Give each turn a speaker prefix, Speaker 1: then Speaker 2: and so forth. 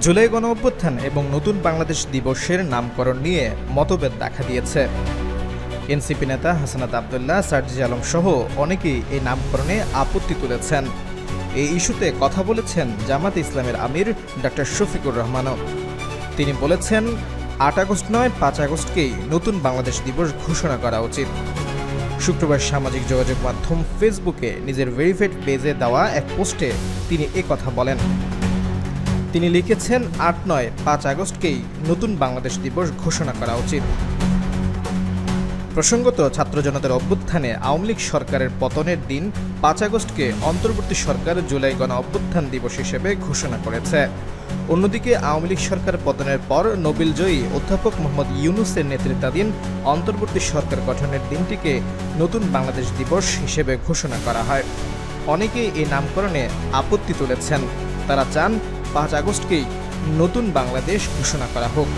Speaker 1: জুলাই গণঅভ্যুত্থান এবং নতুন বাংলাদেশ দিবসের নামকরণ নিয়ে মতভেদ দেখা দিয়েছে। এনসিপি নেতা হাসনাত আবদুল্লাহ, সার্জিস আলম সহ অনেকেই এই নামকরণে আপত্তি তুলেছেন। এই ইস্যুতে কথা বলেছেন জামাত ইসলামের আমির ডক্টর শফিকুর রহমানও। তিনি বলেছেন, ৮ আগস্ট নয় ৫ আগস্টকেই নতুন বাংলাদেশ দিবস ঘোষণা করা উচিত। শুক্রবার সামাজিক যোগাযোগ মাধ্যম ফেসবুকে নিজের ভেরিফাইড পেজে দেওয়া এক পোস্টে তিনি কথা বলেন। তিনি লিখেছেন, ৮ নয় ৫ আগস্টকেই নতুন বাংলাদেশ দিবস ঘোষণা করা উচিত। প্রসঙ্গত, ছাত্র জনতার অভ্যুত্থানে আওয়ামী লীগ সরকারের পতনের দিন ৫ আগস্টকে অন্তর্বর্তী সরকার জুলাই গণঅভ্যুত্থান দিবস হিসেবে ঘোষণা করেছে। অন্যদিকে আওয়ামী লীগ সরকার পতনের পর নোবেলজয়ী অধ্যাপক মোহাম্মদ ইউনূসের নেতৃত্বাধীন অন্তর্বর্তী সরকার গঠনের দিনটিকে নতুন বাংলাদেশ দিবস হিসেবে ঘোষণা করা হয়। অনেকেই এই নামকরণে আপত্তি তুলেছেন। তারা চান ৫ আগস্টকেই নতুন বাংলাদেশ ঘোষণা করা হোক।